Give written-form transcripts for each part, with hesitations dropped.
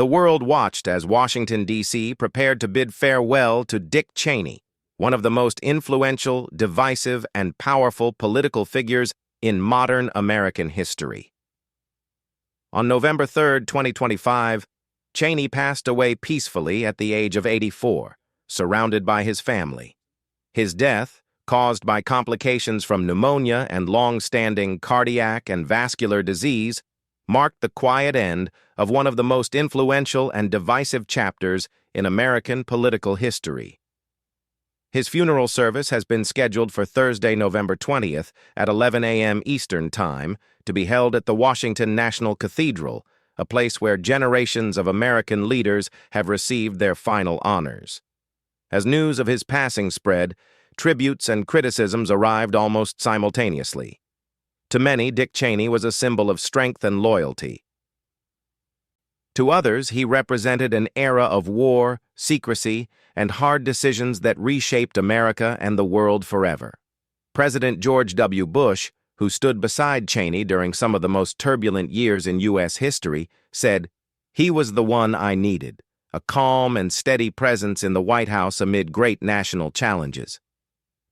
The world watched as Washington, D.C. prepared to bid farewell to Dick Cheney, one of the most influential, divisive, and powerful political figures in modern American history. On November 3, 2025, Cheney passed away peacefully at the age of 84, surrounded by his family. His death, caused by complications from pneumonia and long-standing cardiac and vascular disease, marked the quiet end of one of the most influential and divisive chapters in American political history. His funeral service has been scheduled for Thursday, November 20th at 11 a.m. Eastern Time to be held at the Washington National Cathedral, a place where generations of American leaders have received their final honors. As news of his passing spread, tributes and criticisms arrived almost simultaneously. To many, Dick Cheney was a symbol of strength and loyalty. To others, he represented an era of war, secrecy, and hard decisions that reshaped America and the world forever. President George W. Bush, who stood beside Cheney during some of the most turbulent years in U.S. history, said, "He was the one I needed, a calm and steady presence in the White House amid great national challenges."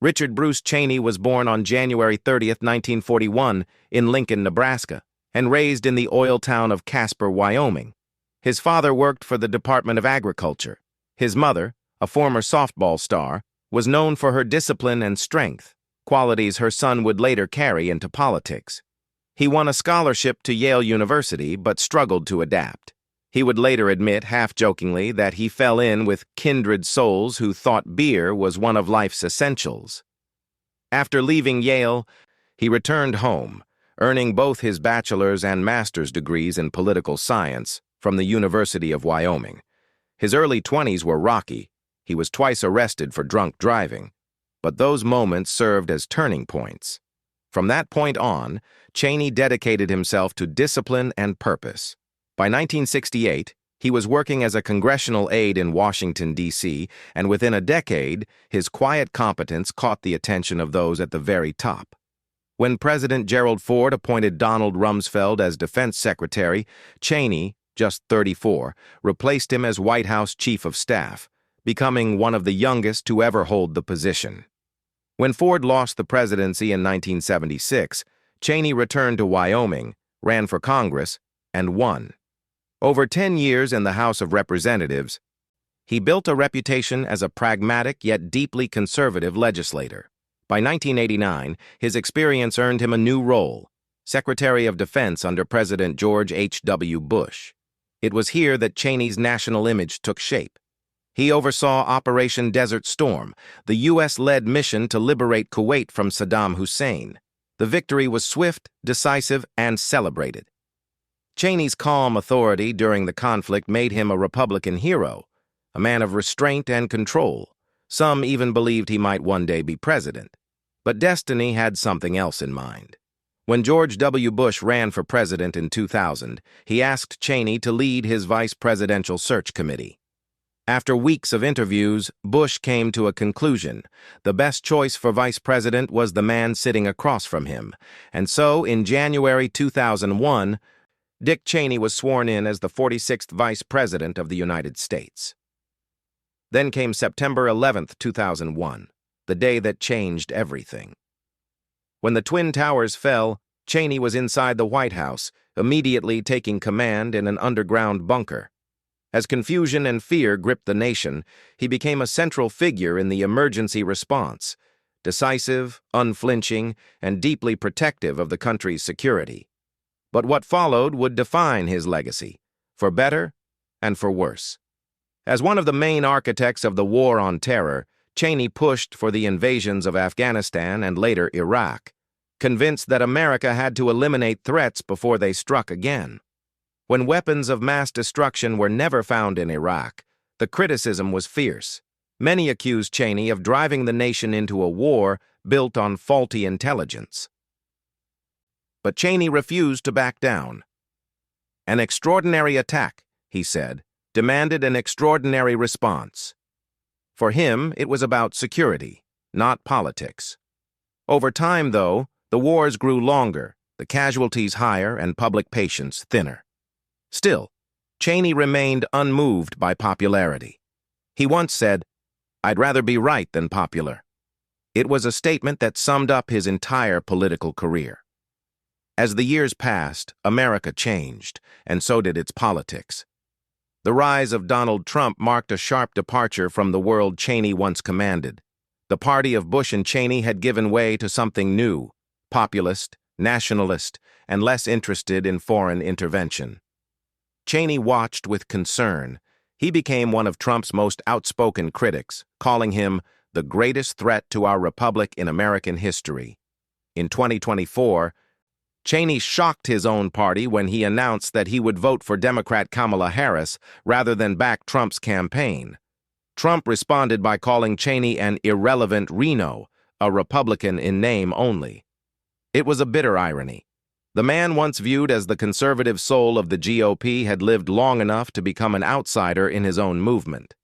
Richard Bruce Cheney was born on January 30, 1941, in Lincoln, Nebraska, and raised in the oil town of Casper, Wyoming. His father worked for the Department of Agriculture. His mother, a former softball star, was known for her discipline and strength, qualities her son would later carry into politics. He won a scholarship to Yale University but struggled to adapt. He would later admit, half-jokingly, that he fell in with kindred souls who thought beer was one of life's essentials. After leaving Yale, he returned home, earning both his bachelor's and master's degrees in political science from the University of Wyoming. His early 20s were rocky. He was twice arrested for drunk driving. But those moments served as turning points. From that point on, Cheney dedicated himself to discipline and purpose. By 1968, he was working as a congressional aide in Washington, D.C., and within a decade, his quiet competence caught the attention of those at the very top. When President Gerald Ford appointed Donald Rumsfeld as Defense Secretary, Cheney, just 34, replaced him as White House Chief of Staff, becoming one of the youngest to ever hold the position. When Ford lost the presidency in 1976, Cheney returned to Wyoming, ran for Congress, and won. Over 10 years in the House of Representatives, he built a reputation as a pragmatic yet deeply conservative legislator. By 1989, his experience earned him a new role, Secretary of Defense under President George H.W. Bush. It was here that Cheney's national image took shape. He oversaw Operation Desert Storm, the U.S.-led mission to liberate Kuwait from Saddam Hussein. The victory was swift, decisive, and celebrated. Cheney's calm authority during the conflict made him a Republican hero, a man of restraint and control. Some even believed he might one day be president. But destiny had something else in mind. When George W. Bush ran for president in 2000, he asked Cheney to lead his vice presidential search committee. After weeks of interviews, Bush came to a conclusion. The best choice for vice president was the man sitting across from him. And so, in January 2001, Dick Cheney was sworn in as the 46th Vice President of the United States. Then came September 11, 2001, the day that changed everything. When the Twin Towers fell, Cheney was inside the White House, immediately taking command in an underground bunker. As confusion and fear gripped the nation, he became a central figure in the emergency response, decisive, unflinching, and deeply protective of the country's security. But what followed would define his legacy, for better and for worse. As one of the main architects of the War on Terror, Cheney pushed for the invasions of Afghanistan and later Iraq, convinced that America had to eliminate threats before they struck again. When weapons of mass destruction were never found in Iraq, the criticism was fierce. Many accused Cheney of driving the nation into a war built on faulty intelligence. But Cheney refused to back down. An extraordinary attack, he said, demanded an extraordinary response. For him, it was about security, not politics. Over time, though, the wars grew longer, the casualties higher, and public patience thinner. Still, Cheney remained unmoved by popularity. He once said, "I'd rather be right than popular." It was a statement that summed up his entire political career. As the years passed, America changed, and so did its politics. The rise of Donald Trump marked a sharp departure from the world Cheney once commanded. The party of Bush and Cheney had given way to something new, populist, nationalist, and less interested in foreign intervention. Cheney watched with concern. He became one of Trump's most outspoken critics, calling him the greatest threat to our republic in American history. In 2024, Cheney shocked his own party when he announced that he would vote for Democrat Kamala Harris rather than back Trump's campaign. Trump responded by calling Cheney an irrelevant Reno, a Republican in name only. It was a bitter irony. The man once viewed as the conservative soul of the GOP had lived long enough to become an outsider in his own movement.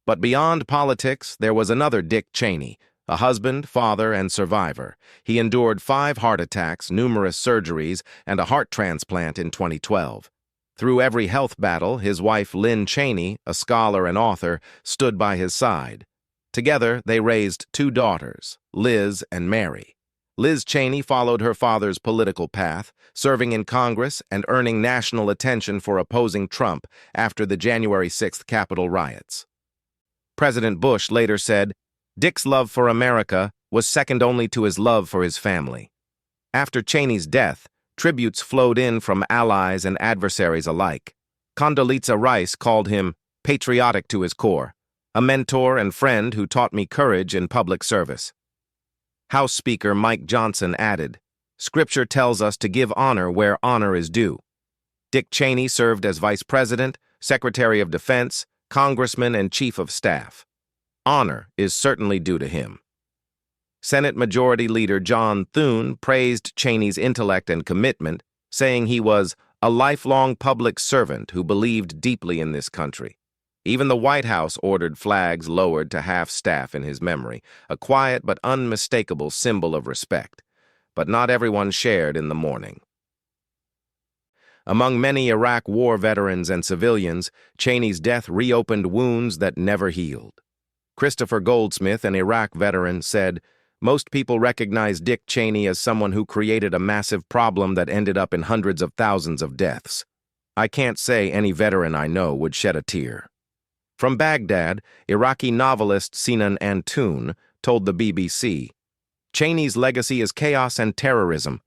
But beyond politics, there was another Dick Cheney, a husband, father, and survivor. He endured 5 heart attacks, numerous surgeries, and a heart transplant in 2012. Through every health battle, his wife Lynn Cheney, a scholar and author, stood by his side. Together, they raised 2 daughters, Liz and Mary. Liz Cheney followed her father's political path, serving in Congress and earning national attention for opposing Trump after the January 6th Capitol riots. President Bush later said, "Dick's love for America was second only to his love for his family." After Cheney's death, tributes flowed in from allies and adversaries alike. Condoleezza Rice called him patriotic to his core, a mentor and friend who taught me courage in public service. House Speaker Mike Johnson added, "Scripture tells us to give honor where honor is due." Dick Cheney served as Vice President, Secretary of Defense, Congressman, and Chief of Staff. Honor is certainly due to him. Senate Majority Leader John Thune praised Cheney's intellect and commitment, saying he was a lifelong public servant who believed deeply in this country. Even the White House ordered flags lowered to half-staff in his memory, a quiet but unmistakable symbol of respect. But not everyone shared in the mourning. Among many Iraq War veterans and civilians, Cheney's death reopened wounds that never healed. Christopher Goldsmith, an Iraq veteran, said, "Most people recognize Dick Cheney as someone who created a massive problem that ended up in hundreds of thousands of deaths. I can't say any veteran I know would shed a tear." From Baghdad, Iraqi novelist Sinan Antoon told the BBC, "Cheney's legacy is chaos and terrorism.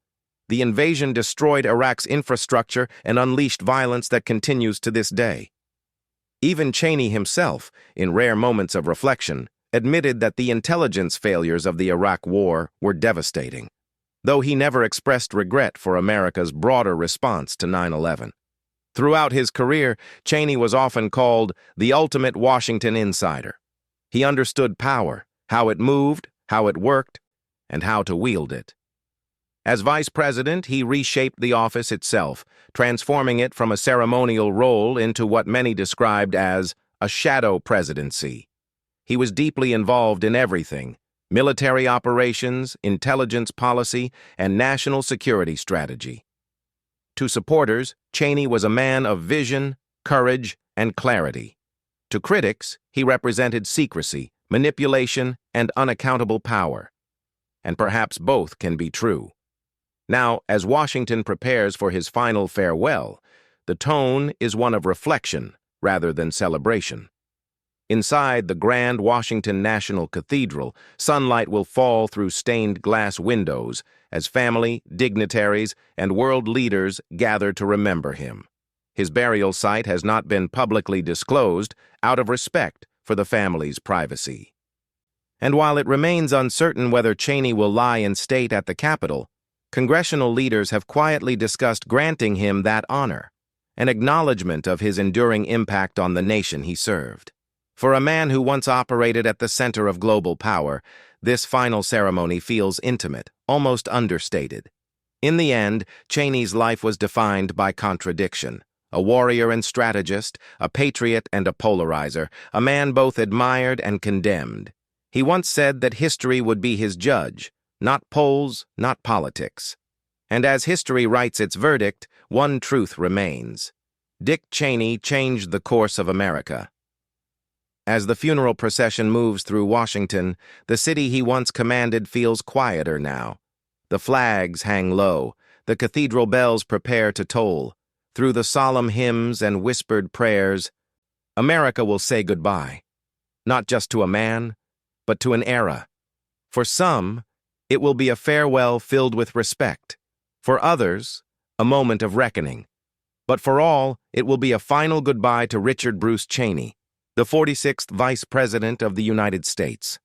The invasion destroyed Iraq's infrastructure and unleashed violence that continues to this day." Even Cheney himself, in rare moments of reflection, admitted that the intelligence failures of the Iraq War were devastating, though he never expressed regret for America's broader response to 9/11. Throughout his career, Cheney was often called the ultimate Washington insider. He understood power, how it moved, how it worked, and how to wield it. As vice president, he reshaped the office itself, transforming it from a ceremonial role into what many described as a shadow presidency. He was deeply involved in everything: military operations, intelligence policy, and national security strategy. To supporters, Cheney was a man of vision, courage, and clarity. To critics, he represented secrecy, manipulation, and unaccountable power. And perhaps both can be true. Now, as Washington prepares for his final farewell, the tone is one of reflection rather than celebration. Inside the grand Washington National Cathedral, sunlight will fall through stained glass windows as family, dignitaries, and world leaders gather to remember him. His burial site has not been publicly disclosed out of respect for the family's privacy. And while it remains uncertain whether Cheney will lie in state at the Capitol, congressional leaders have quietly discussed granting him that honor, an acknowledgement of his enduring impact on the nation he served. For a man who once operated at the center of global power, this final ceremony feels intimate, almost understated. In the end, Cheney's life was defined by contradiction. A warrior and strategist, a patriot and a polarizer, a man both admired and condemned. He once said that history would be his judge, not polls, not politics. And as history writes its verdict, one truth remains. Dick Cheney changed the course of America. As the funeral procession moves through Washington, the city he once commanded feels quieter now. The flags hang low, the cathedral bells prepare to toll. Through the solemn hymns and whispered prayers, America will say goodbye, not just to a man, but to an era. For some, it will be a farewell filled with respect. For others, a moment of reckoning. But for all, it will be a final goodbye to Richard Bruce Cheney, the 46th Vice President of the United States.